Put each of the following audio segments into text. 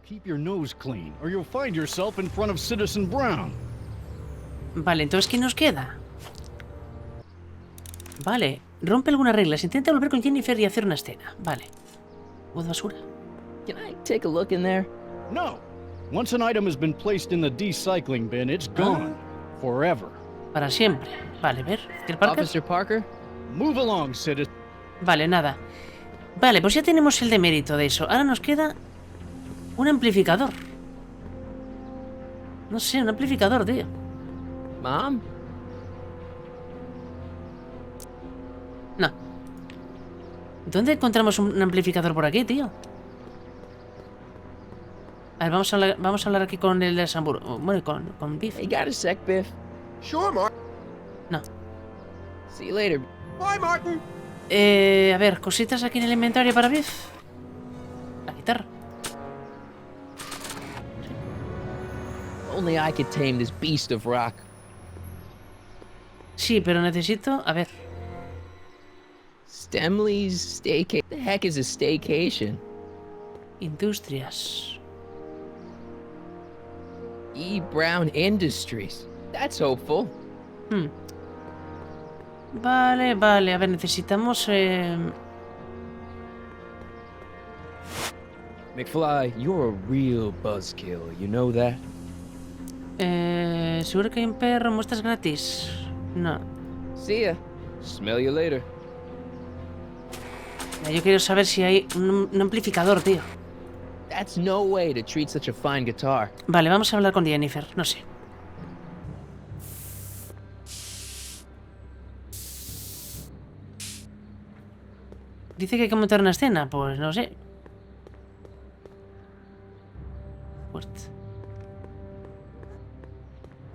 Keep your nose clean, or you'll find yourself in front of Citizen Brown. Vale, entonces ¿qué nos queda? Vale, rompe algunas reglas. Intenta volver con Jennifer y hacer una escena. Vale. Voz basura. Can I take a look in there? No. Once an item has been placed in the recycling bin, it's gone. Forever. Para siempre. Vale, ver. Parker? Officer Parker? Move along, Citizen. Vale, nada. Vale, pues ya tenemos el demérito de eso. Ahora nos queda un amplificador. No sé, un amplificador, tío. Mom? No. ¿Dónde encontramos un amplificador por aquí, tío? A ver, vamos a hablar aquí con el de Sambur. Bueno, con Biff. Hey, got a sec, Biff? Sure, Martin. No. See you later. Bye, Martin. A ver, cositas aquí en el inventario para Biff. La guitarra. Only I could tame this beast of rock. Sí, pero necesito... A ver. Stemley's staycation. The heck is a staycation? Industrias. E. Brown Industries. That's hopeful. Vale, vale. A ver, necesitamos... McFly, you're a real buzzkill, you know that? Seguro que hay un perro. Muestras gratis. No. See ya. Smell you later. Yo quiero saber si hay un amplificador, tío. That's no way to treat such a fine guitar. Vale, vamos a hablar con Jennifer. No sé. Dice que hay que montar una escena. Pues no sé. Puerta.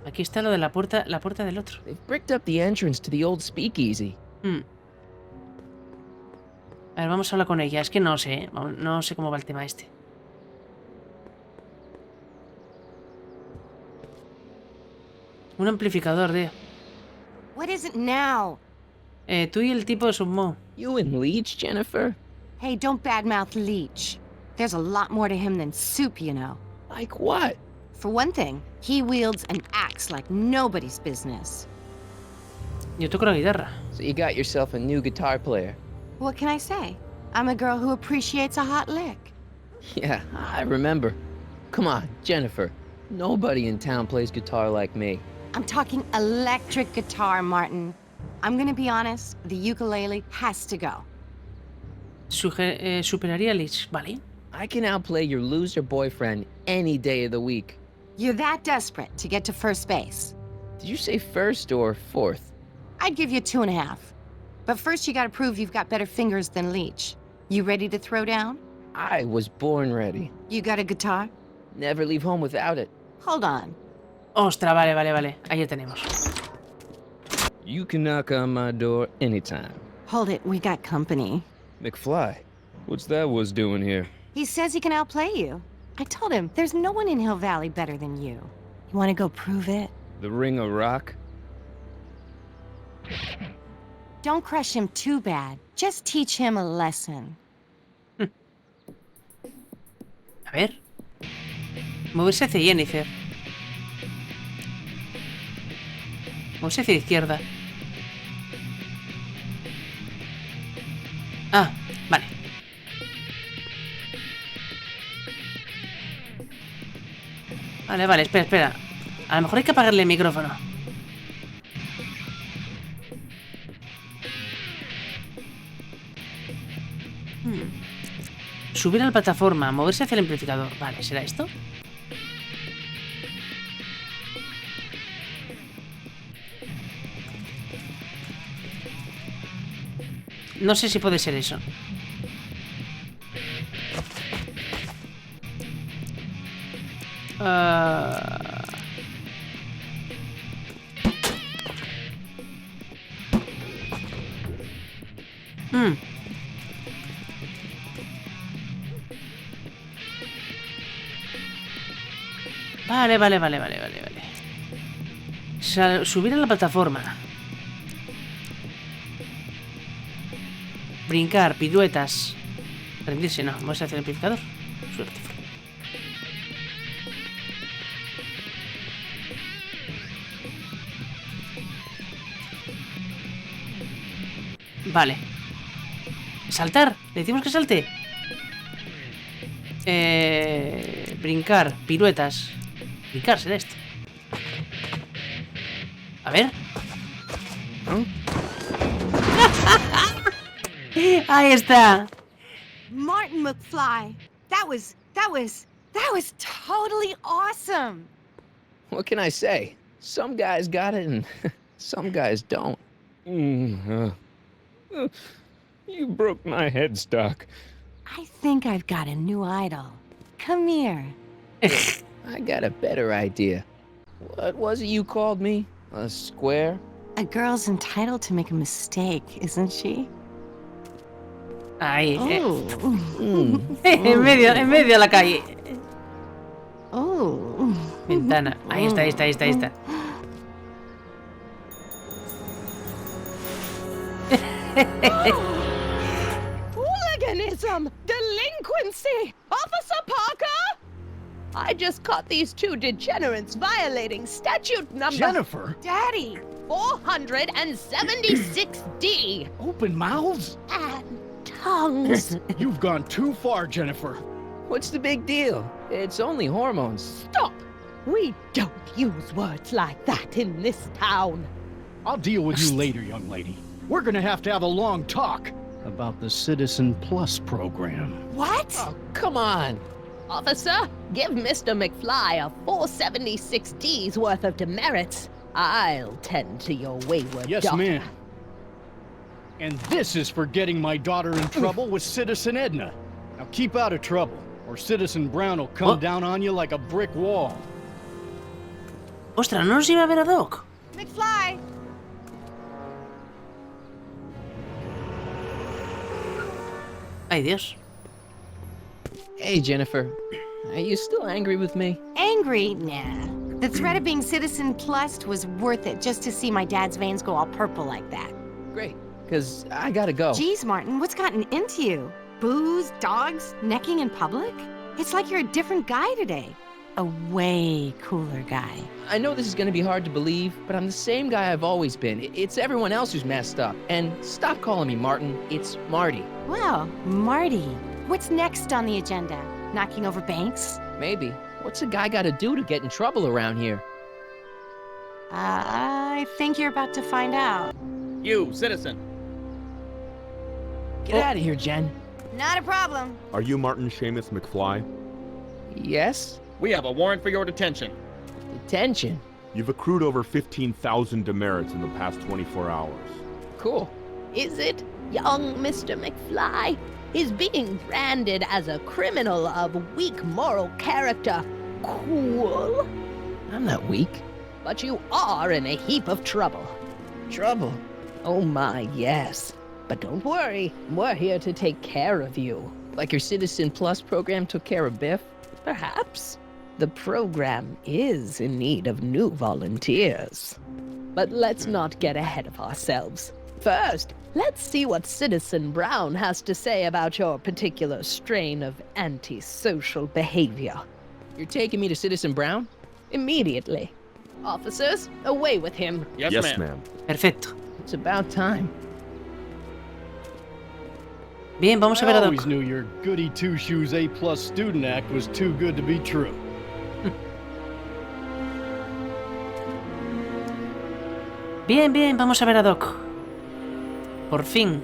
Aquí está lo de la puerta del otro. They've bricked up the entrance to the old speakeasy. A ver, vamos a hablar con ella. Es que no sé, ¿eh? No sé cómo va el tema este. Un amplificador, tío. What is it now? Tú y el tipo de Submo. You and Leech, Jennifer? Hey, don't badmouth Leech. There's a lot more to him than soup, you know. Like what? For one thing, he wields an axe like nobody's business. Yo toco la guitarra. So you got yourself a new guitar player. What can I say? I'm a girl who appreciates a hot lick. Yeah, I remember. Come on, Jennifer. Nobody in town plays guitar like me. I'm talking electric guitar, Martin. I'm gonna be honest, the ukulele has to go. Superaría a Lich, ¿vale? I can outplay your loser boyfriend any day of the week. You're that desperate to get to first base. Did you say first or fourth? I'd give you 2.5. But first you gotta prove you've got better fingers than Leech. You ready to throw down? I was born ready. You got a guitar? Never leave home without it. Hold on. Ostras, vale. Ahí ya tenemos. You can knock on my door anytime. Hold it, we got company. McFly, what's that was doing here? He says he can outplay you. I told him, there's no one in Hill Valley better than you. You wanna go prove it? The Ring of Rock? Don't crush him too bad. Just teach him a lesson. A ver. Moverse hacia Jennifer. Moverse hacia izquierda. Ah, vale. Vale, espera. A lo mejor hay que apagarle el micrófono. Subir a la plataforma, moverse hacia el amplificador. Vale, ¿será esto? No sé si puede ser eso. Vale. Subir a la plataforma. Brincar, piruetas. Rendirse, no. Vamos a hacer el amplificador. Suerte. Vale. Saltar. Le decimos que salte. Brincar. Piruetas. Brincar será esto. A ver. Ahí está. Martin McFly. That was totally awesome. What can I say? Some guys got it and some guys don't. You broke my headstock. I think I've got a new idol. Come here. I got a better idea. What was it you called me? A square? A girl's entitled to make a mistake, isn't she? Ahí. Oh. En medio de la calle. Oh. Ventana. Ahí está. Hooliganism! Delinquency! Officer Parker! I just caught these two degenerates violating statute number Jennifer! Daddy! 476D. Open mouths? And tongues. You've gone too far, Jennifer. What's the big deal? It's only hormones. Stop! We don't use words like that in this town. I'll deal with you later, young lady. We're gonna have to have a long talk about the Citizen Plus program. What? Oh, come on. Officer, give Mr. McFly a 476D's worth of demerits. I'll tend to your wayward Yes, daughter. ma'am. And this is for getting my daughter in trouble with Citizen Edna. Now keep out of trouble, or Citizen Brown will come down on you like a brick wall. Ostras, no nos iba a ver a Doc. McFly! Ay, Dios. Hey, Jennifer. Are you still angry with me? Angry? Nah. The threat of being Citizen Plus was worth it just to see my dad's veins go all purple like that. Great, because I gotta go. Geez, Martin, what's gotten into you? Booze, dogs, necking in public? It's like you're a different guy today. A way cooler guy. I know this is gonna be hard to believe, but I'm the same guy I've always been. It's everyone else who's messed up. And stop calling me Martin. It's Marty. Well, Marty, what's next on the agenda? Knocking over banks? Maybe. What's a guy gotta do to get in trouble around here? I think you're about to find out. You, citizen. Get out of here, Jen. Not a problem. Are you Martin Seamus McFly? Yes? We have a warrant for your detention. Detention. You've accrued over 15,000 demerits in the past 24 hours. Cool. Is it, young Mr. McFly? Is being branded as a criminal of weak moral character cool? I'm not weak. But you are in a heap of trouble. Trouble. Oh my, yes. But don't worry, we're here to take care of you. Like your Citizen Plus program took care of Biff? Perhaps. The program is in need of new volunteers. But let's not get ahead of ourselves. First, let's see what Citizen Brown has to say about your particular strain of antisocial behavior. You're taking me to Citizen Brown? Immediately. Officers, away with him. Yes, ma'am. Perfecto. It's about time. Bien, vamos a ver I a Doc. always knew your goody two-shoes A+ student act was too good to be true. Bien, bien, vamos a ver a Doc. Por fin.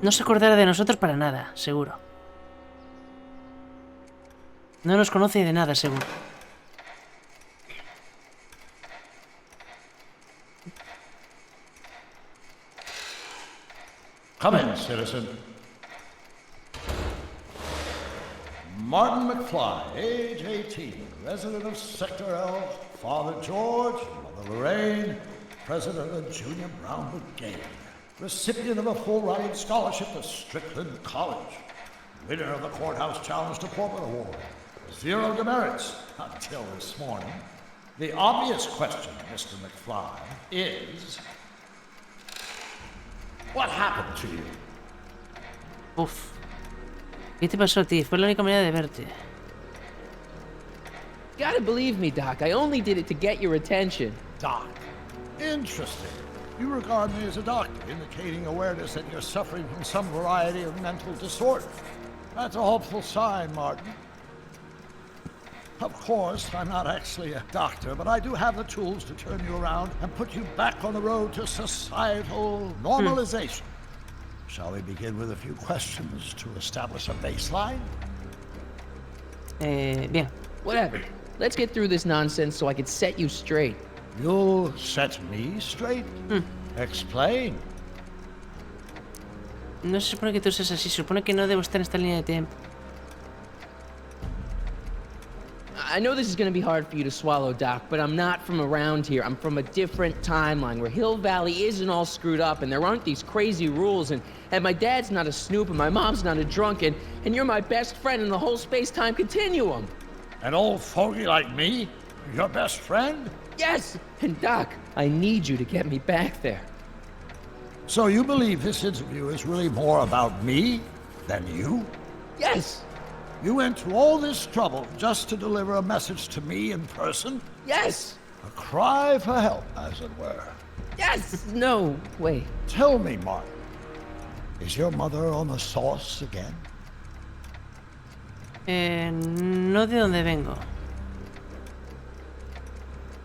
No se acordará de nosotros para nada, seguro. No nos conoce de nada, seguro. Come in, citizen. Martin McFly, age 18, resident of Sector L, Father George, Mother Lorraine, president of the Junior Brown Brigade, recipient of a full-riding scholarship to Strickland College, winner of the Courthouse Challenge to Corporate Award, 0 demerits until this morning. The obvious question, Mr. McFly, is... what happened to you? Uf. ¿Qué te pasó a ti? Fue la única manera de verte. Gotta believe me, Doc. I only did it to get your attention. Doc. Interesting. You regard me as a doctor, indicating awareness that you're suffering from some variety of mental disorder. That's a hopeful sign, Martin. Of course, I'm not actually a doctor, but I do have the tools to turn you around and put you back on the road to societal normalization. Shall we begin with a few questions to establish a baseline? Bien. Whatever. Let's get through this nonsense so I can set you straight. You'll set me straight? Explain. No se supone que tú seas así, se supone que no debo estar en esta línea de tiempo. I know this is gonna be hard for you to swallow, Doc, but I'm not from around here. I'm from a different timeline where Hill Valley isn't all screwed up and there aren't these crazy rules and my dad's not a snoop and my mom's not a drunk and you're my best friend in the whole space-time continuum. An old fogey like me? Your best friend? Yes! And Doc, I need you to get me back there. So you believe this interview is really more about me than you? Yes! You went to all this trouble just to deliver a message to me in person? Yes! A cry for help, as it were. Yes! No, wait. Tell me, Marty, is your mother on the sauce again? No de donde vengo.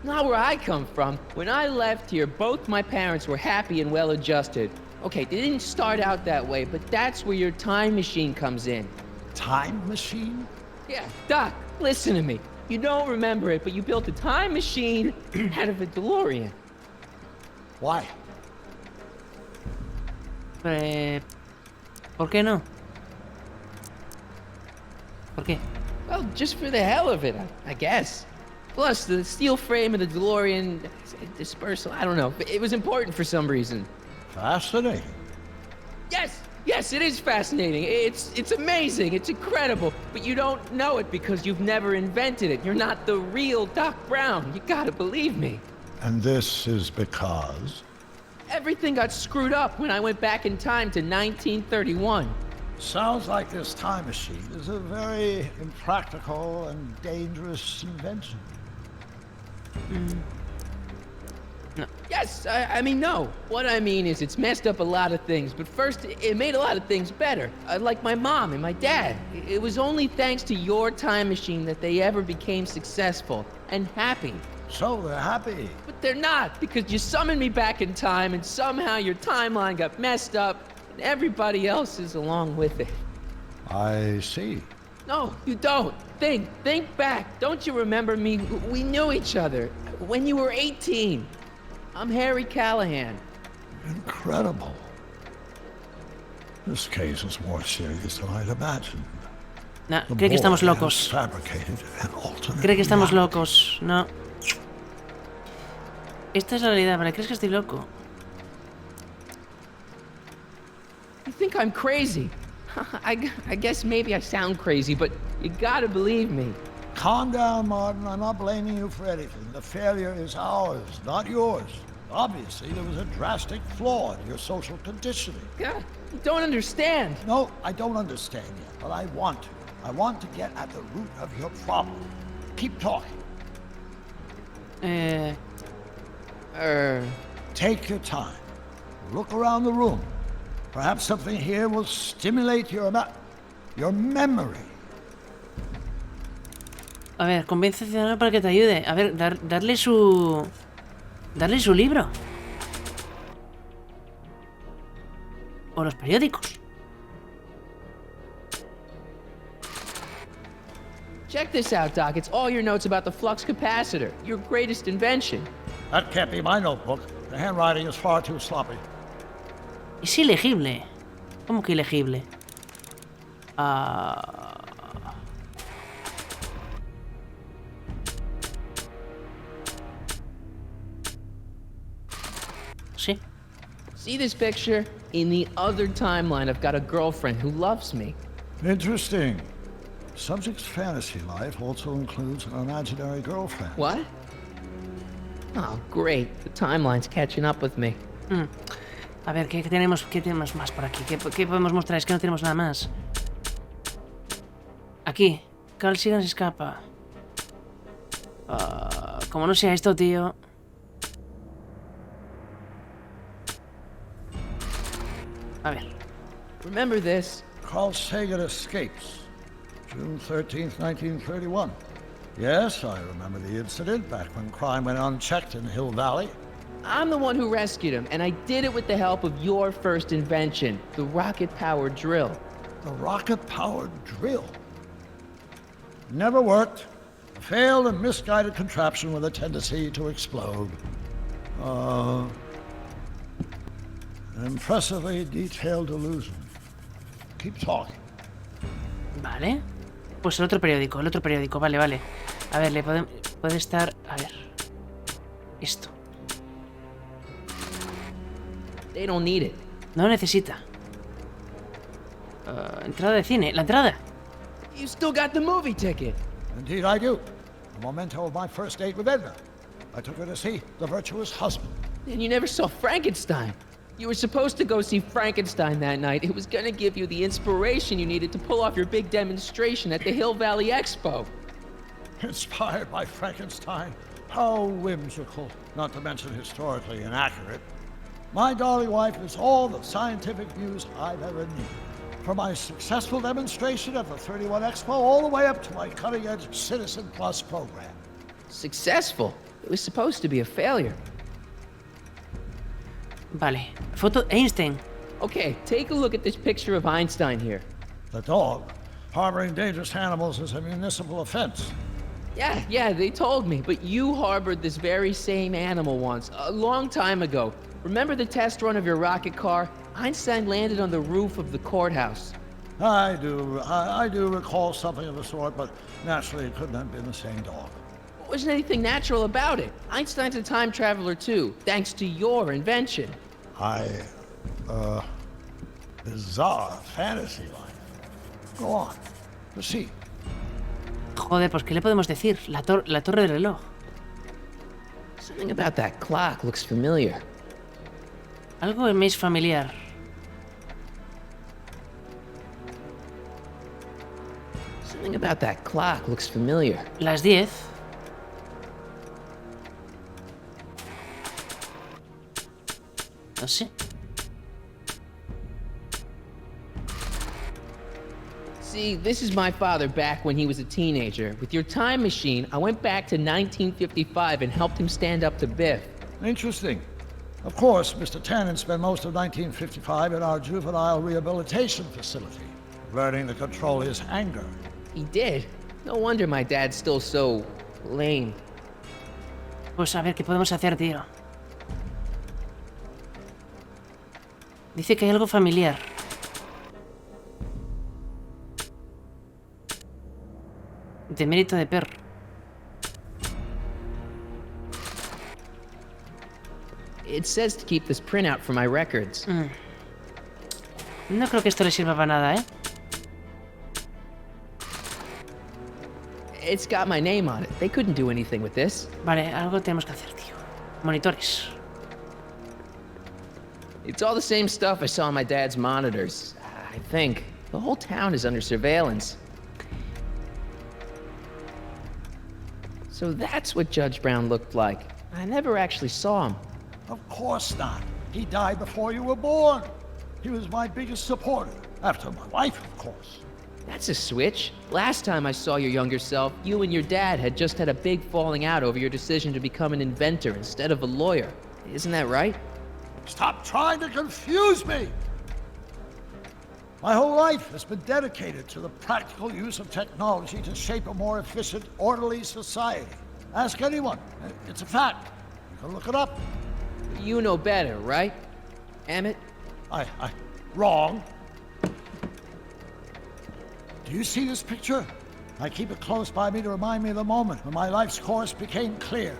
Not where I come from. When I left here, both my parents were happy and well-adjusted. Okay, they didn't start out that way, but that's where your time machine comes in. Time machine? Yeah, Doc, listen to me. You don't remember it, but you built a time machine out of a DeLorean. Why? ¿Por qué no? ¿Por qué? Well, just for the hell of it, I guess. Plus, the steel frame of the DeLorean dispersal, I don't know. It was important for some reason. Fascinating. Yes, it is fascinating. It's amazing. It's incredible. But you don't know it because you've never invented it. You're not the real Doc Brown. You gotta believe me. And this is because? Everything got screwed up when I went back in time to 1931. Sounds like this time machine is a very impractical and dangerous invention. No. Yes, I mean, no. What I mean is it's messed up a lot of things, but first, it made a lot of things better. Like my mom and my dad. It was only thanks to your time machine that they ever became successful and happy. So they're happy. But they're not, because you summoned me back in time, and somehow your timeline got messed up, and everybody else is along with it. I see. No, you don't. Think back. Don't you remember me? We knew each other when you were 18. I'm Harry Callahan. Incredible. This case is more serious than I'd imagined. No, The cree que estamos boy locos. has fabricated an alternate Cree que estamos reality. locos. No. Esta es la realidad, ¿vale? ¿Crees que estoy loco? You think I'm crazy? I guess maybe I sound crazy, but you gotta believe me. Calm down, Martin. I'm not blaming you for anything. The failure is ours, not yours. Obviously, there was a drastic flaw in your social conditioning. God, you don't understand. No, I don't understand yet, but I want to. I want to get at the root of your problem. Keep talking. Take your time. Look around the room. Perhaps something here will stimulate your memory. A ver, convence al ciudadano para que te ayude. A ver, darle su libro. O los periódicos. Check this out, Doc. It's all your notes about the flux capacitor, your greatest invention. That can't be my notebook. The handwriting is far too sloppy. Es ilegible. ¿Cómo que ilegible? Sí. See this picture? In the other timeline, I've got a girlfriend who loves me. Interesting. Subject's fantasy life also includes an imaginary girlfriend. What? Oh, great. The timeline's catching up with me. A ver, ¿qué tenemos más por aquí? ¿Qué podemos mostrar? Es que no tenemos nada más. Aquí. Carl Sagan se escapa. Como no sea esto, tío. A ver. Remember this? Carl Sagan escapes. June 13th, 1931. Yes, I remember the incident back when crime went unchecked in Hill Valley. I'm the one who rescued him, and I did it with the help of your first invention, the rocket-powered drill. The rocket-powered drill. Never worked. A failed and misguided contraption with a tendency to explode. An impressively detailed illusion. Keep talking. Vale. Pues el otro periódico, vale, vale. A ver, puede estar... A ver. Esto. They don't need it. No lo necesita. Entrada de cine. ¡La entrada! You still got the movie ticket. Indeed I do. A memento of my first date with Edna. I took her to see The Virtuous Husband. And you never saw Frankenstein. You were supposed to go see Frankenstein that night. It was gonna give you the inspiration you needed to pull off your big demonstration at the Hill Valley Expo. Inspired by Frankenstein? How whimsical, not to mention historically inaccurate. My darling wife is all the scientific news I've ever needed. From my successful demonstration at the 31 Expo all the way up to my cutting-edge Citizen Plus program. Successful? It was supposed to be a failure. Vale. Foto Einstein. Okay, take a look at this picture of Einstein here. The dog. Harboring dangerous animals is a municipal offense. Yeah, they told me. But you harbored this very same animal once, a long time ago. Remember the test run of your rocket car? Einstein landed on the roof of the courthouse. I do recall something of the sort, but naturally it couldn't have been the same dog. There wasn't anything natural about it. Einstein's a time traveler too, thanks to your invention. Bizarre fantasy life. Go on, proceed. Joder, pues ¿qué le podemos decir? La torre del reloj. Something about that clock looks familiar. Algo me es familiar. Something about that clock looks familiar. Las 10. No sé. See, this is my father back when he was a teenager. With your time machine, I went back to 1955 and helped him stand up to Biff. Interesting. Of course, Mr. Tannen spent most of 1955 in our juvenile rehabilitation facility, learning to control his anger. He did. No wonder my dad's still so lame. Pues a ver qué podemos hacer, tío. Dice que hay algo familiar. De mérito de perro. It says to keep this printout for my records. No creo que esto le sirva para nada, ¿eh? It's got my name on it. They couldn't do anything with this. Vale, algo tenemos que hacer, tío. Monitores. It's all the same stuff I saw on my dad's monitors. I think. The whole town is under surveillance. So that's what Judge Brown looked like. I never actually saw him. Of course not. He died before you were born. He was my biggest supporter, after my wife, of course. That's a switch. Last time I saw your younger self, you and your dad had just had a big falling out over your decision to become an inventor instead of a lawyer. Isn't that right? Stop trying to confuse me! My whole life has been dedicated to the practical use of technology to shape a more efficient, orderly society. Ask anyone. It's a fact. You can look it up. You know better, right? Emmett? Wrong. Do you see this picture? I keep it close by me to remind me of the moment when my life's course became clear.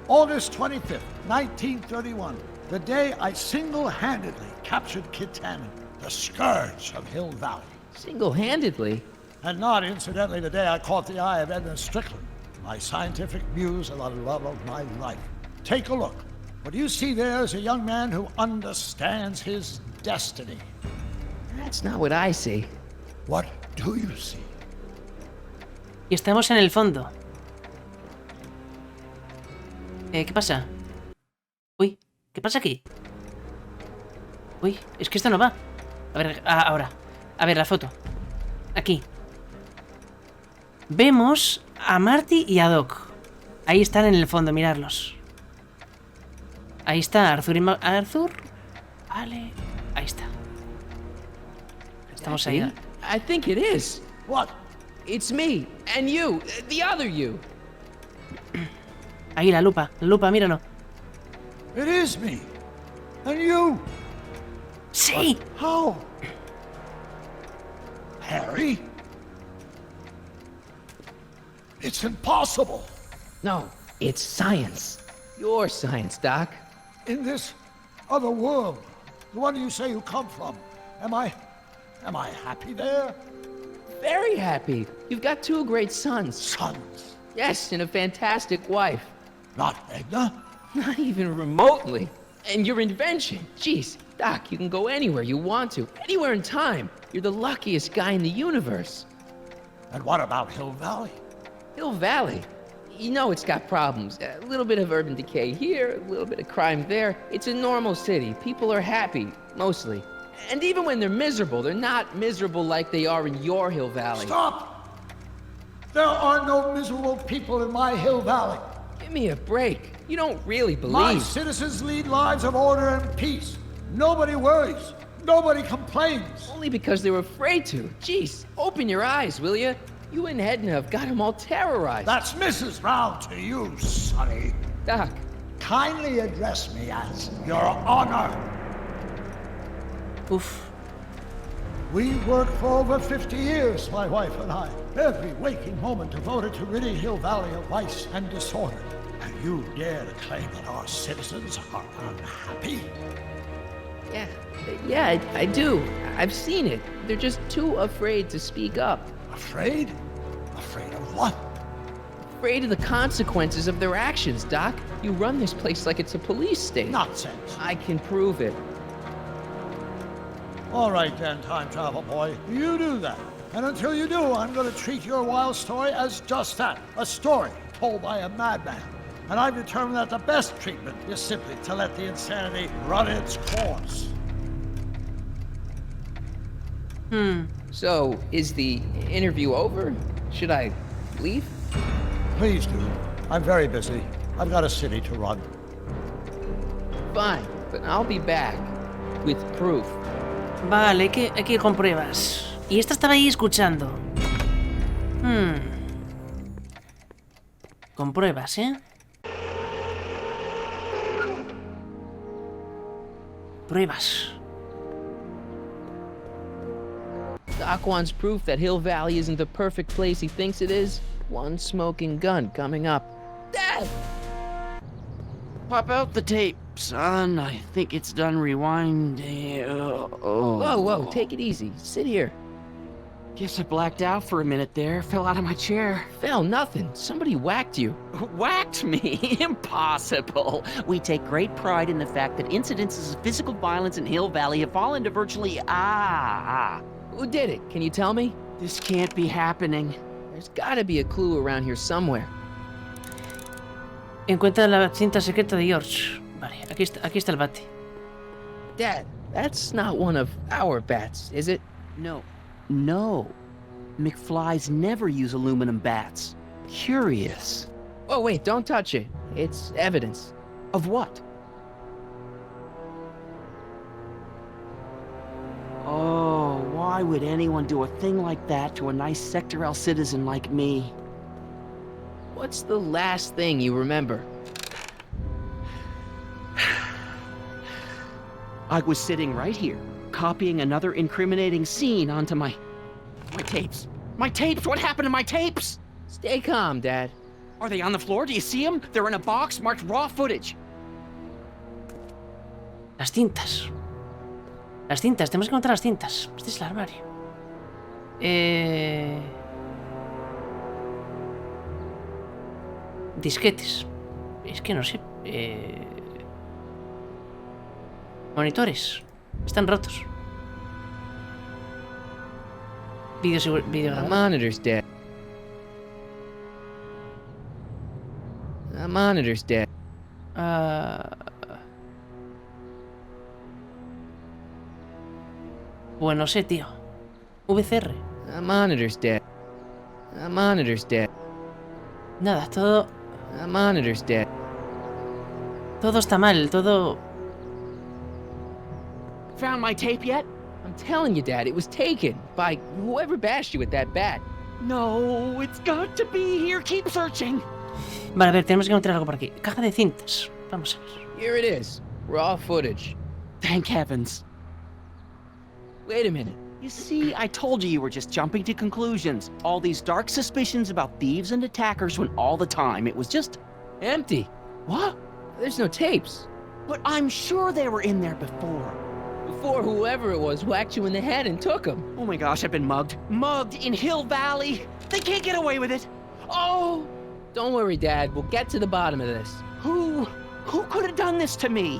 August 25th, 1931. The day I single-handedly captured Kit Tannen, the scourge of Hill Valley. Single-handedly? And not, incidentally, the day I caught the eye of Edna Strickland, my scientific muse and the love of my life. Take a look. What you see there is a young man who understands his destiny. That's not what I see. What do you see? Y estamos en el fondo. ¿Qué pasa? Uy, ¿qué pasa aquí? Uy, es que esto no va. A ver, ahora. A ver, la foto. Aquí. Vemos a Marty y a Doc. Ahí están en el fondo, mirarlos. Ahí está Arthur y Arthur. Vale. Ahí está. Estamos ahí. I think it is. What? It's me and you, the other you. Ahí la lupa, míralo. It is me. And you. ¡Sí! How? Harry? It's impossible. No, it's science. Your science, Doc. In this other world, the one you say you come from, am I happy there? Very happy. You've got 2 great sons. Sons? Yes, and a fantastic wife. Not Edna? Not even remotely. And your invention. Jeez, Doc, you can go anywhere you want to. Anywhere in time. You're the luckiest guy in the universe. And what about Hill Valley? Hill Valley. You know it's got problems. A little bit of urban decay here, a little bit of crime there. It's a normal city. People are happy, mostly. And even when they're miserable, they're not miserable like they are in your Hill Valley. Stop! There are no miserable people in my Hill Valley. Give me a break. You don't really My believe. citizens lead lives of order and peace. Nobody worries. Nobody complains. Only because they were afraid to. Jeez, open your eyes, will you? You and Edna have got them all terrorized. That's Mrs. Brown to you, Sonny. Doc, Kindly address me as Your Honor. Uf. We worked for over 50 years, my wife and I. Every waking moment devoted to ridding Hill Valley of vice and disorder. And you dare to claim that our citizens are unhappy? yeah, I do. I've seen it. They're just too afraid to speak up. Afraid? Afraid of what? Afraid of the consequences of their actions, Doc. You run this place like it's a police state. Nonsense. I can prove it. All right then, time travel boy. You do that. And until you do, I'm going to treat your wild story as just that. A story told by a madman. And I've determined that the best treatment is simply to let the insanity run its course. So, is the interview over? Should I leave? Please do. I'm very busy. I've got a city to run. Fine, but I'll be back with proof. Vale, hay que ir con pruebas. Y esta estaba ahí escuchando. Con pruebas, ¿eh? Pruebas. Doc wants proof that Hill Valley isn't the perfect place he thinks it is. One smoking gun coming up. Dad! Pop out the tape, son. I think it's done rewinding. Whoa, take it easy. Sit here. Guess I blacked out for a minute there. Fell out of my chair. Fell nothing. Somebody whacked you. Whacked me? Impossible. We take great pride in the fact that incidences of physical violence in Hill Valley have fallen to virtually Who did it? Can you tell me? This can't be happening. There's gotta be a clue around here somewhere. Encuentra la cinta secreta de George. Vale, aquí está el bate. Dad, that's not one of our bats, is it? No. McFlys never use aluminum bats. Curious. Oh, wait, don't touch it. It's evidence. Of what? Oh, why would anyone do a thing like that to a nice Sector L citizen like me? What's the last thing you remember? I was sitting right here, copying another incriminating scene onto my tapes. My tapes! What happened to my tapes? Stay calm, Dad. Are they on the floor? Do you see them? They're in a box marked raw footage. Las cintas. Las cintas, tenemos que encontrar las cintas. Este es el armario. Disquetes. Es que no sé. Monitores. Están rotos. The Videogramas. monitor's dead. The monitor's dead. Pues no sé, tío. VCR. The monitor's dead. The monitor's dead. Nada, todo... The monitor's dead. Todo está mal, todo... Found my tape yet? I'm telling you, Dad, it was taken by whoever bashed you with that bat. No, it's got to be here. Keep searching. Vale, a ver, tenemos que encontrar algo por aquí. Caja de cintas. Vamos a ver. Here it is. Raw footage. Thank heavens. Wait a minute. You see, I told you were just jumping to conclusions. All these dark suspicions about thieves and attackers when all the time it was just... Empty. What? There's no tapes. But I'm sure they were in there before. Before whoever it was whacked you in the head and took them. Oh my gosh, I've been mugged. Mugged in Hill Valley. They can't get away with it. Oh! Don't worry, Dad. We'll get to the bottom of this. Who could have done this to me?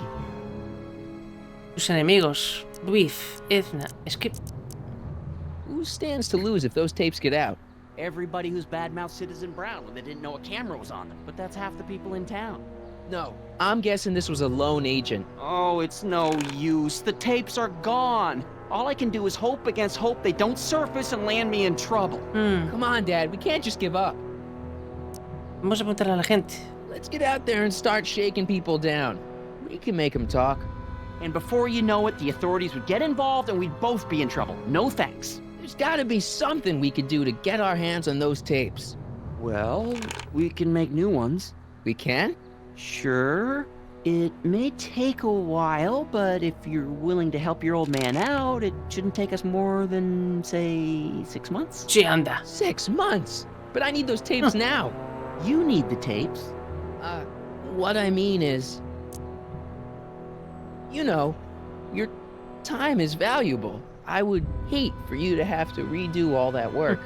Tus enemigos. Luis, Edna. Es que... Who stands to lose if those tapes get out? Everybody who's badmouthed Citizen Brown when they didn't know a camera was on them. But that's half the people in town. No. I'm guessing this was a lone agent. Oh, it's no use. The tapes are gone. All I can do is hope against hope they don't surface and land me in trouble. Come on, Dad. We can't just give up. Vamos a preguntarle a la gente. Let's get out there and start shaking people down. We can make them talk. And before you know it, the authorities would get involved and we'd both be in trouble. No thanks. There's gotta be something we could do to get our hands on those tapes. Well, we can make new ones. We can? Sure. It may take a while, but if you're willing to help your old man out, it shouldn't take us more than, say, 6 months? Sí, anda. 6 months? But I need those tapes now. You need the tapes. What I mean is... You know, your time is valuable. I would hate for you to have to redo all that work.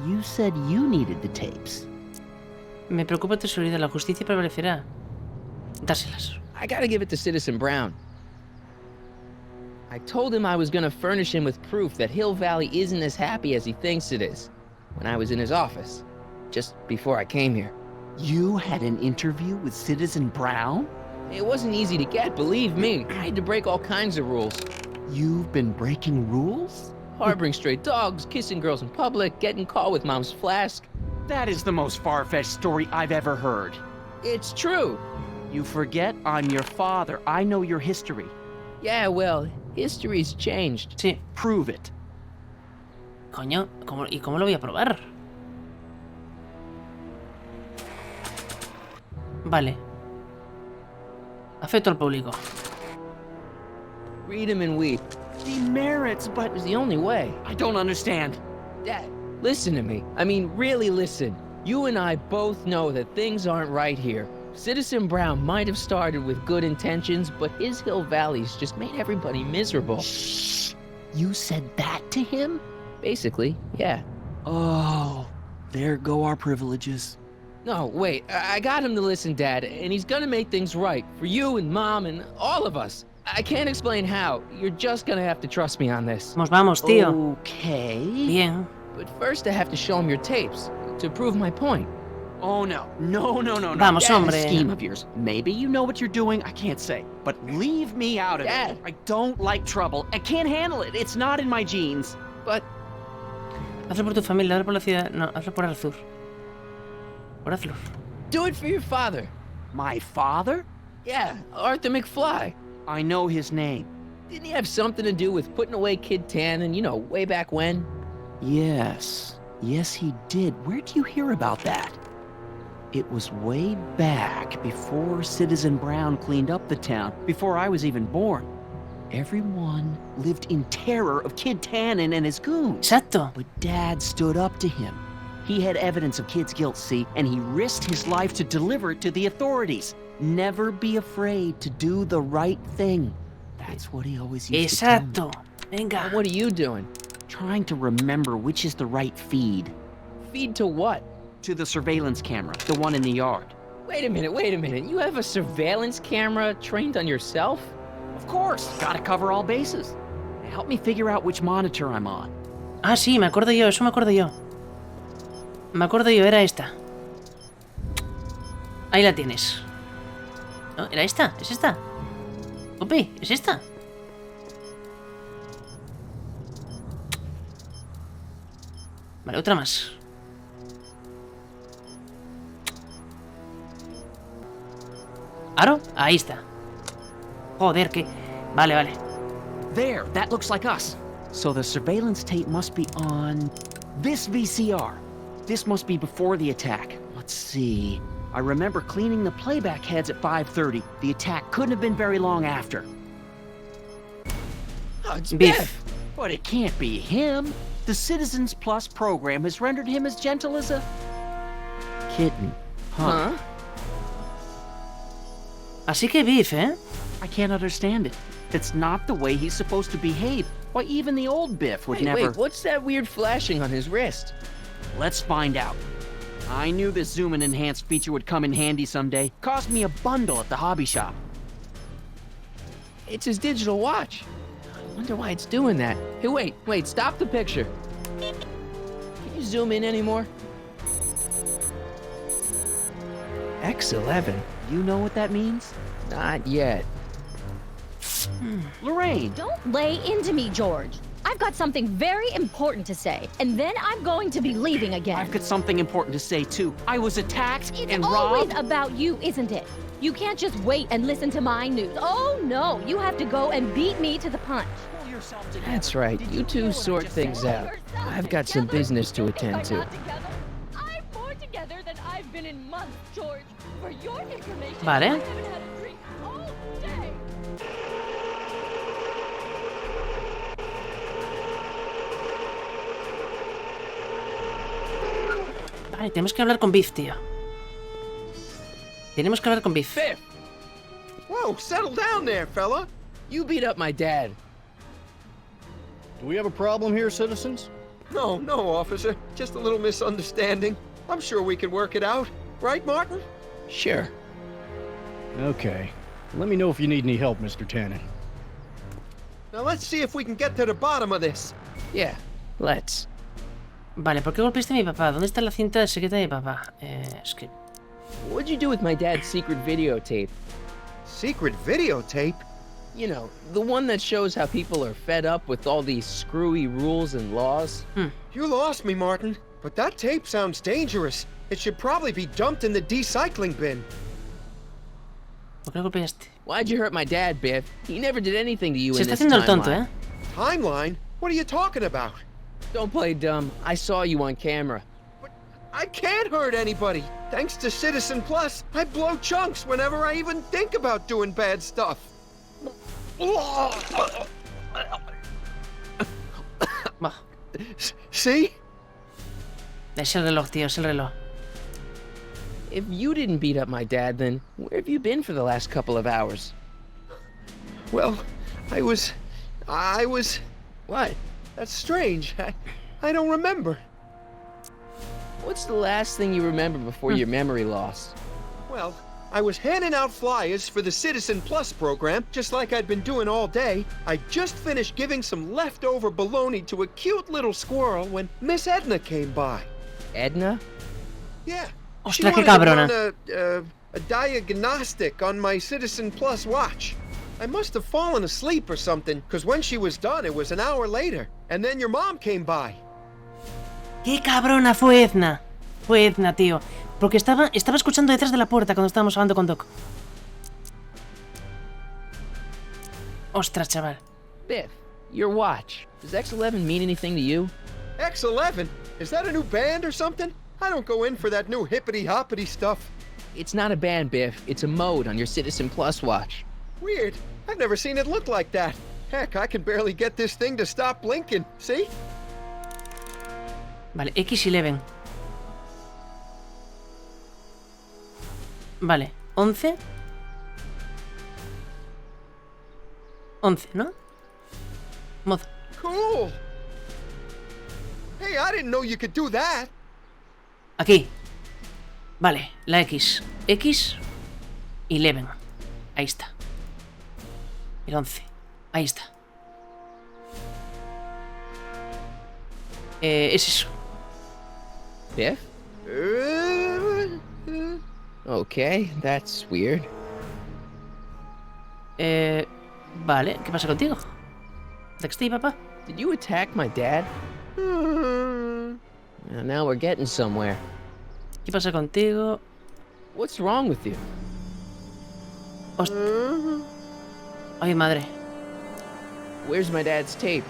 You said you needed the tapes. Me preocupa tu seguridad. La justicia prevalecerá. Dáselas. I gotta give it to Citizen Brown. I told him I was gonna furnish him with proof that Hill Valley isn't as happy as he thinks it is when I was in his office, just before I came here. You had an interview with Citizen Brown? It wasn't easy to get, believe me. I had to break all kinds of rules. You've been breaking rules? Harboring stray dogs, kissing girls in public, getting caught with Mom's flask. That is the most far-fetched story I've ever heard. It's true. You forget I'm your father. I know your history. Yeah, well, history's changed. Sí. Prove it. Coño, ¿y cómo lo voy a probar? Vale. Afecto al público. Read him and weep. Demerits, but It's the only way. I don't understand. Dad, listen to me. I mean, really listen. You and I both know that things aren't right here. Citizen Brown might have started with good intentions, but his Hill Valley's just made everybody miserable. Shh! You said that to him? Basically, yeah. Oh, there go our privileges. No, wait, I got him to listen, Dad, and he's gonna make things right for you and Mom and all of us. I can't explain how. You're just gonna have to trust me on this. Vamos, tío. Okay. Bien. But first I have to show him your tapes to prove my point. Oh, no. No. Vamos, That hombre. scheme of yours. Maybe you know what you're doing, I can't say. But leave me out of Dad. it. I don't like trouble. I can't handle it. It's not in my genes. But Hazlo por tu familia, hazlo por la ciudad. No, hazlo por Arthur. Por Arthur. do it for your father. My father? Yeah, Arthur McFly. I know his name. Didn't he have something to do with putting away Kid Tannen, you know, way back when? Yes. Yes, he did. Where'd you hear about that? It was way back before Citizen Brown cleaned up the town, before I was even born. Everyone lived in terror of Kid Tannen and his goons. Exacto. But Dad stood up to him. He had evidence of Kid's guilt, see, and he risked his life to deliver it to the authorities. Never be afraid to do the right thing. That's what he always used to tell me. Exacto. Venga. What are you doing? Trying to remember which is the right feed. Feed to what? To the surveillance camera, the one in the yard. Wait a minute. You have a surveillance camera trained on yourself? Of course, gotta cover all bases. Help me figure out which monitor I'm on. Ah, sí, me acuerdo yo, eso me acuerdo yo. Me acuerdo yo, era esta. Ahí la tienes. ¿No? ¿Era esta? ¿Es esta? Ope, ¿es esta? Vale, otra más. ¿Aro? Ahí está. Joder, que... Vale, vale. There, that looks like us. So the surveillance tape must be on this VCR. This must be before the attack. Let's see. I remember cleaning the playback heads at 5:30. The attack couldn't have been very long after. Oh, it's Biff. Biff. But it can't be him. The Citizens Plus program has rendered him as gentle as a kitten. Huh? Huh? Así que Biff, ¿eh? I can't understand it. It's not the way he's supposed to behave. Why, even the old Biff would never... Wait, what's that weird flashing on his wrist? Let's find out. I knew this zoom and enhance feature would come in handy someday. Cost me a bundle at the hobby shop. It's his digital watch. I wonder why it's doing that. Hey, wait, stop the picture. Can you zoom in anymore? X11? You know what that means? Not yet. Lorraine! Don't lay into me, George. I've got something very important to say, and then I'm going to be leaving again. I've got something important to say, too. I was attacked It's and always robbed. about you, isn't it? You can't just wait and listen to my news. Oh, no. You have to go and beat me to the punch. Pull yourself together. That's right. Did You hear two what I sort just things said? out. I've got some business to attend to. I'm more together than I've been in months, George. For your information, Vale. I haven't had a drink all day. Vale, tenemos que hablar con Biff, tío. Tenemos que hablar con Biff. Biff! Whoa, settle down there, fella. You beat up my dad. Do we have a problem here, citizens? No, officer. Just a little misunderstanding. I'm sure we can work it out. Right, Martin? Sure. Okay. Let me know if you need any help, Mr. Tannen. Now let's see if we can get to the bottom of this. Yeah, let's. Vale, ¿por qué golpeaste a mi papá? ¿Dónde está la cinta secreta de mi papá? Es que... What'd you do with my dad's secret videotape? Secret videotape? You know, the one that shows how people are fed up with all these screwy rules and laws. You lost me, Martin. But that tape sounds dangerous. It should probably be dumped in the recycling bin. ¿Por qué lo golpeaste? Why'd you hurt my dad, Biff? He never did anything to you Se in está this haciendo el tonto, timeline. ¿eh? Timeline? What are you talking about? Don't play dumb. I saw you on camera. I can't hurt anybody. Thanks to Citizen Plus, I blow chunks whenever I even think about doing bad stuff. Va. See? Es el reloj, tío, es el reloj. If you didn't beat up my dad, then where have you been for the last couple of hours? Well, I was... What? That's strange. I don't remember. What's the last thing you remember before your memory loss? Well, I was handing out flyers for the Citizen Plus program, just like I'd been doing all day. I just finished giving some leftover bologna to a cute little squirrel when Miss Edna came by. Edna? Yeah. She Ostras, qué wanted to cabrona. run a diagnostic on my Citizen Plus watch. I must have fallen asleep or something, because when she was done, it was an hour later. And then your mom came by. ¡Qué cabrona fue Edna! Fue Edna, tío. Porque estaba escuchando detrás de la puerta cuando estábamos hablando con Doc. Ostras, chaval. Biff, your watch. Does X11 mean anything to you? X11? Is that a new band or something? I don't go in for that new hippity-hoppity stuff. It's not a band, Biff. It's a mode on your Citizen Plus watch. Weird. I've never seen it look like that. Heck, I can barely get this thing to stop blinking. See? Vale, X11. Vale, 11. 11, ¿no? Mozo. Cool. Hey, I didn't know you could do that. Aquí. Vale, la X. X. 11. Ahí está. El 11. Ahí está. Es eso. Biff? Okay, that's weird. Vale, ¿qué pasa contigo? ¿Dexter, papá? Did you attack my dad? Now we're getting somewhere. ¿Qué pasa contigo? What's wrong with you? Ay, madre. Where's my dad's tape?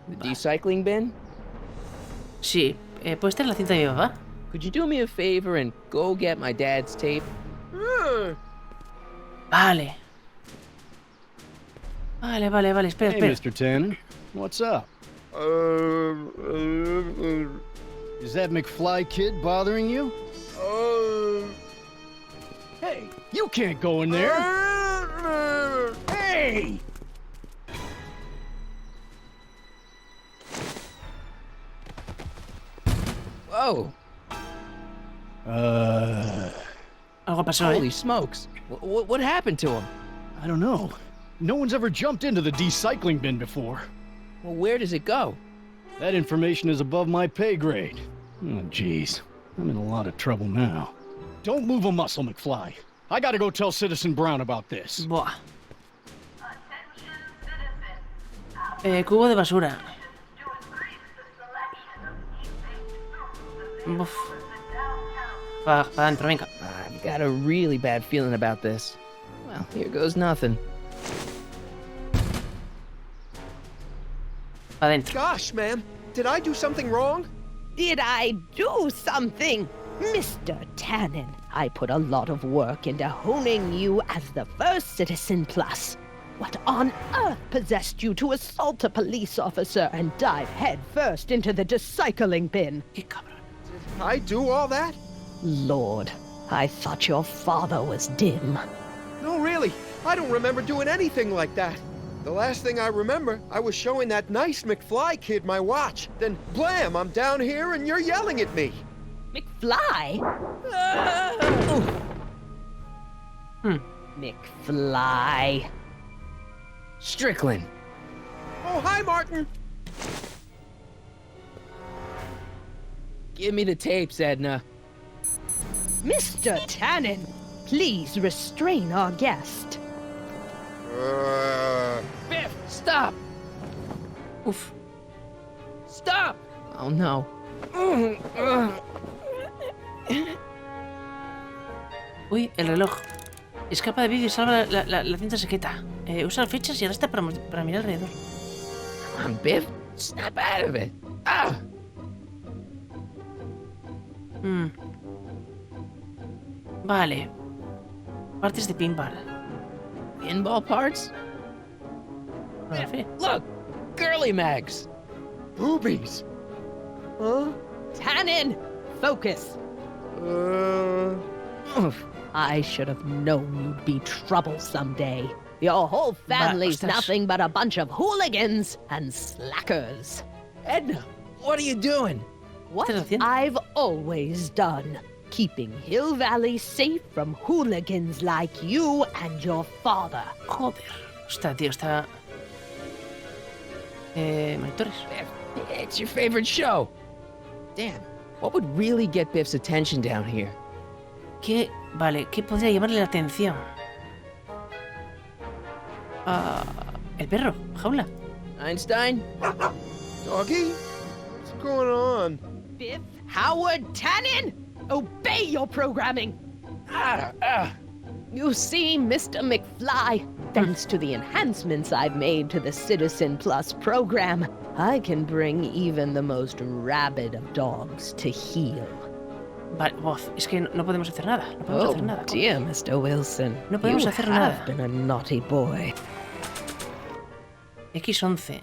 The decycling bin? Sí, ¿puede estar en la cinta de mi papá? Could you do me a favor and go get my dad's tape? Vale. Vale, espera, Hey, espera. Mr. Tannen, what's up? Is that McFly kid bothering you? Hey, you can't go in there! Hey! Whoa! Algo pasó, Holy smokes! What happened to him? I don't know. No one's ever jumped into the decycling bin before. Well, where does it go? That information is above my pay grade. Oh, jeez. I'm in a lot of trouble now. Don't move a muscle, McFly. I gotta go tell Citizen Brown about this. Buah. Cubo de basura. Uf. Pa adentro, venga. I've got a really bad feeling about this. Well, here goes nothing. Pa adentro. Gosh, ma'am, did I do something wrong? Did I do something? Mr. Tannen, I put a lot of work into honing you as the first Citizen Plus. What on earth possessed you to assault a police officer and dive headfirst into the decycling bin? Qué cabrón. Did I do all that? Lord, I thought your father was dim. No, really. I don't remember doing anything like that. The last thing I remember, I was showing that nice McFly kid my watch. Then, blam, I'm down here and you're yelling at me. McFly? McFly. Strickland! Oh, hi, Martin. Give me the tapes, Edna. Mr. Tannen, please restrain our guest. Biff, stop! Uf. Stop! Oh no. Uy, el reloj. Escapa de Biff y salva la cinta secreta. Usa las flechas y arrastra para mirar alrededor. Come on, Biff. Snap out of it. Ah! Vale. Partes de pinball. Pinball parts? Biff, Look! Girly mags! Boobies. Huh? Tannen, focus. I should have known you'd be trouble someday. Your whole family's ostras. nothing but a bunch of hooligans and slackers. Edna, what are you doing? What ¿Qué estás haciendo? I've always done. Keeping Hill Valley safe from hooligans like you and your father. Joder. Ostras, tío, está... monitores. Biff, it's your favorite show. Damn, what would really get Biff's attention down here? ¿Qué? Vale, ¿qué podría llamarle la atención? El perro, jaula. Einstein? Doggy? What's going on? Biff Howard Tannen, obey your programming. You see, Mr. McFly, thanks to the enhancements I've made to the Citizen Plus program, I can bring even the most rabid of dogs to heel. Vale, bof, es que no podemos hacer nada. No podemos hacer nada. Dear Mr. Wilson, No podemos you hacer have nada. been a naughty boy. X11.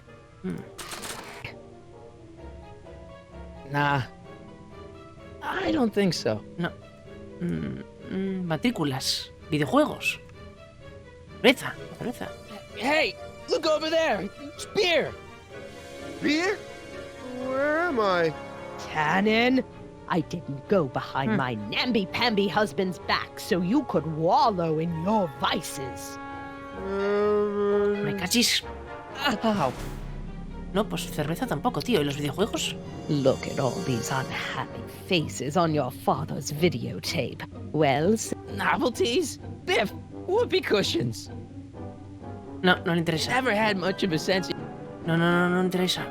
Nah. I don't think so. No. Matrículas. Videojuegos. Cerveza. Hey, look over there! It's beer! Beer? Where am I? Tannen, I didn't go behind my namby-pamby husband's back so you could wallow in your vices. Me cachis. Ow. No, pues cerveza tampoco, tío. ¿Y los videojuegos? Look at all these unhappy faces on your father's videotape. Well, Novelties? Biff, whoopee cushions. No, no le interesa. Never had much of a sense of... No interesa.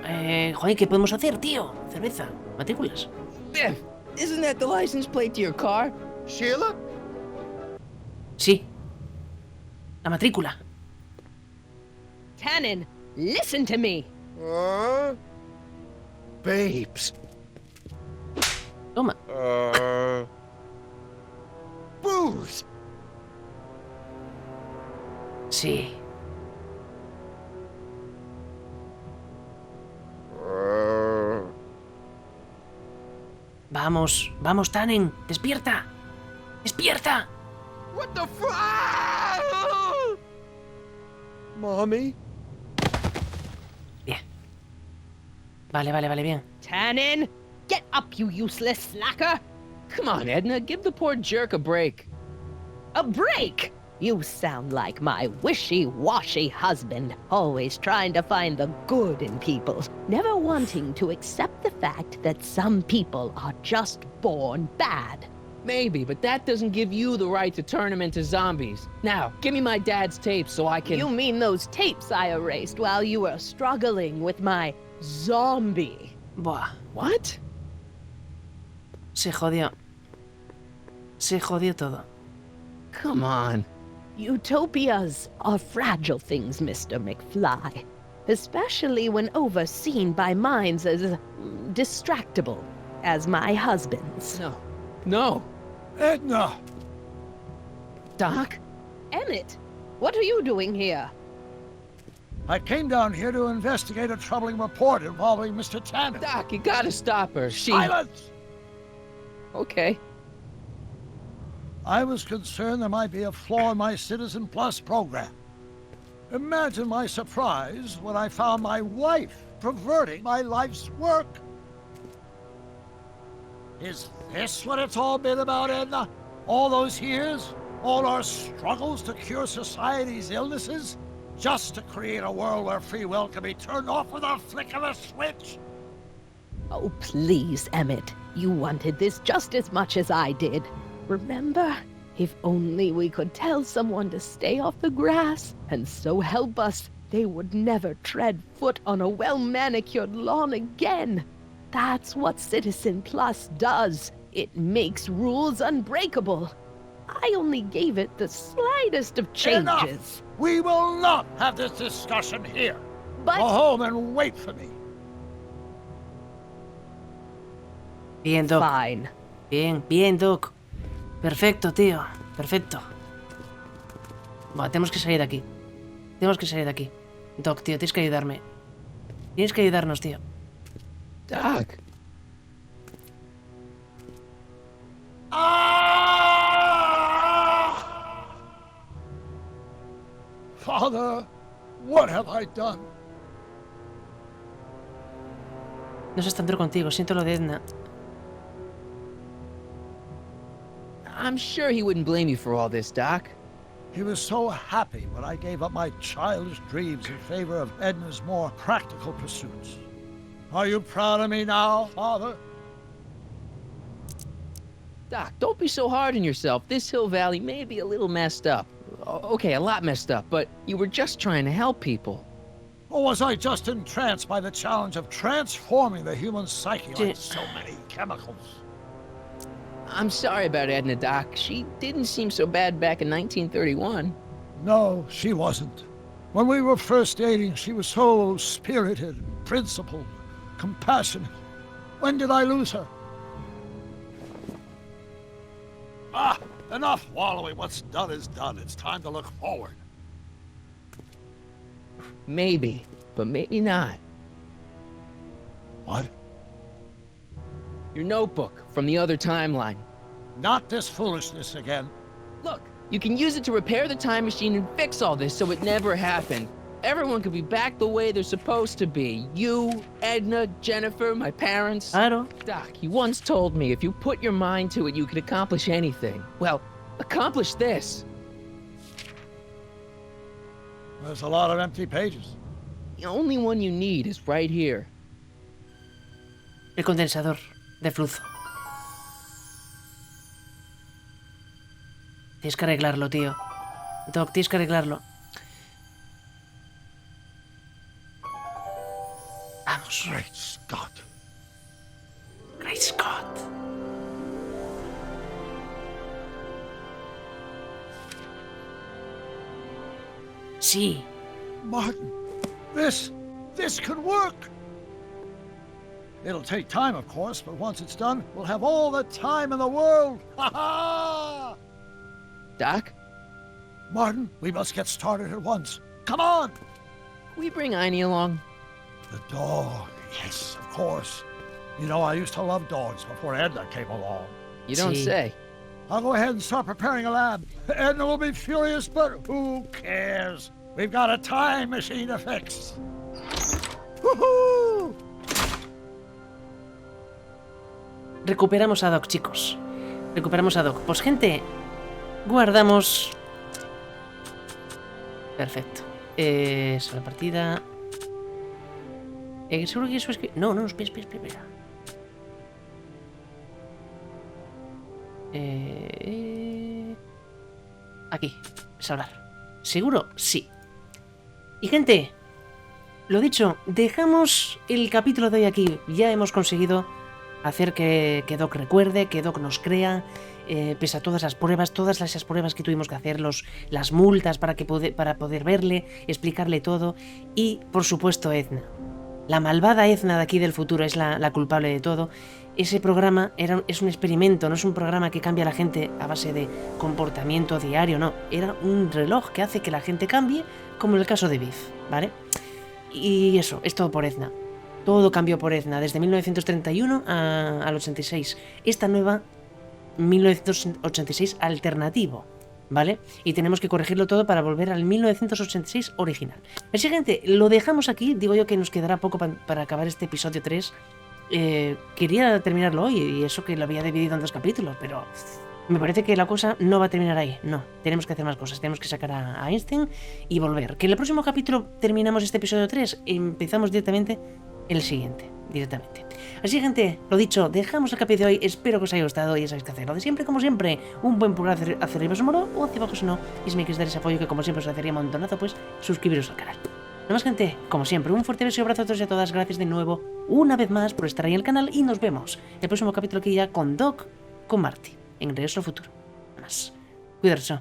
Joder, ¿qué podemos hacer, tío? Cerveza, matrículas. Biff, isn't that the license plate to your car? Sheila? Sí. La matrícula. Tannen, listen to me. Babes. Toma. Booze. Sí. Vamos, vamos, Tannen. Despierta. Despierta. What the fuck? Mommy? Bien. Vale, bien. Tannen, get up, you useless slacker. Come on, Edna, give the poor jerk a break. A break? You sound like my wishy-washy husband, always trying to find the good in people, never wanting to accept the fact that some people are just born bad. Maybe, but that doesn't give you the right to turn them into zombies. Now, give me my dad's tapes so I can... You mean those tapes I erased while you were struggling with my zombie? Buah. What? Se jodió. Se jodió todo. Come on. Utopias are fragile things, Mr. McFly. Especially when overseen by minds as distractible as my husband's. No. Edna! Doc? Emmett, what are you doing here? I came down here to investigate a troubling report involving Mr. Tannen. Doc, you gotta stop her. Silence! Okay. I was concerned there might be a flaw in my Citizen Plus program. Imagine my surprise when I found my wife perverting my life's work. Is this what it's all been about, Edna? All those years? All our struggles to cure society's illnesses? Just to create a world where free will can be turned off with a flick of a switch? Oh, please, Emmett. You wanted this just as much as I did. Remember? If only we could tell someone to stay off the grass, and so help us, they would never tread foot on a well-manicured lawn again. That's what Citizen Plus does. It makes rules unbreakable. I only gave it the slightest of changes. Enough! We will not have this discussion here. But... Go home and wait for me. Bien, Doc. Fine. Bien, Doc. Perfecto, tío. Perfecto. Buah, tenemos que salir de aquí. Tenemos que salir de aquí. Doc, tío, tienes que ayudarme. Tienes que ayudarnos, tío. Doc. Father, what have I done? No seas tan duro contigo. Siento lo de Edna. I'm sure he wouldn't blame you for all this, Doc. He was so happy when I gave up my childish dreams in favor of Edna's more practical pursuits. Are you proud of me now, Father? Doc, don't be so hard on yourself. This Hill Valley may be a little messed up. Okay, a lot messed up, but you were just trying to help people. Or was I just entranced by the challenge of transforming the human psyche like so many chemicals? I'm sorry about Edna, Doc. She didn't seem so bad back in 1931. No, she wasn't. When we were first dating, she was so spirited, principled, compassionate. When did I lose her? Ah, enough wallowing. What's done is done. It's time to look forward. Maybe, but maybe not. What? Your notebook from the other timeline. Not this foolishness again. Look, you can use it to repair the time machine and fix all this so it never happened. Everyone could be back the way they're supposed to be. You, Edna, Jennifer, my parents. Claro. Doc, you once told me if you put your mind to it, you could accomplish anything. Well, accomplish this. There's a lot of empty pages. The only one you need is right here. El condensador de flujo. Tienes que arreglarlo, tío. Doc, tienes que arreglarlo. Vamos. Great Scott. Great Scott. Sí. Martin, this could work. It'll take time, of course, but once it's done, we'll have all the time in the world. Ha ha! Doc, Martin, we must get started at once. Come on! can we bring Einie along? The dog. Yes, of course. You know, I used to love dogs before Edna came along. You don't See. say. I'll go ahead and start preparing a lab. Edna will be furious, but who cares? We've got a time machine to fix. Woohoo! Recuperamos a Doc, chicos. Recuperamos a Doc. Pues, gente, guardamos. Perfecto. Es la partida. Seguro que eso es que. No, espera. Aquí, salvar. ¿Seguro? Sí. Y gente, lo dicho, dejamos el capítulo de hoy aquí. Ya hemos conseguido hacer que Doc recuerde, que Doc nos crea, pese a todas las pruebas, todas esas pruebas que tuvimos que hacer, las multas para poder verle, explicarle todo. Y, por supuesto, Edna. La malvada Edna de aquí del futuro es la culpable de todo. Ese programa es un experimento, no es un programa que cambia a la gente a base de comportamiento diario, no. Era un reloj que hace que la gente cambie, como en el caso de Biff, ¿vale? Y eso, es todo por Edna. Todo cambió por Edna, desde 1931 al 86. Esta nueva 1986 alternativo, ¿vale? Y tenemos que corregirlo todo para volver al 1986 original. Así, gente, lo dejamos aquí. Digo yo que nos quedará poco para acabar este episodio 3. Quería terminarlo hoy, y eso que lo había dividido en 2 capítulos, pero me parece que la cosa no va a terminar ahí. No, tenemos que hacer más cosas. Tenemos que sacar a Einstein y volver. Que en el próximo capítulo terminamos este episodio 3, empezamos directamente el siguiente, directamente. Así, gente, lo dicho, dejamos el capítulo de hoy. Espero que os haya gustado y ya sabéis qué hacer. Lo de siempre, como siempre, un buen pulgar hacia arriba si os moro, o hacia abajo si no. Y si me queréis dar ese apoyo que como siempre os hacería un montonazo, pues suscribiros al canal. Nada más, gente, como siempre, un fuerte beso y abrazo a todos y a todas. Gracias de nuevo, una vez más, por estar ahí en el canal. Y nos vemos el próximo capítulo aquí ya con Doc, con Marty, en Regreso al Futuro. Nada más. Cuidaros.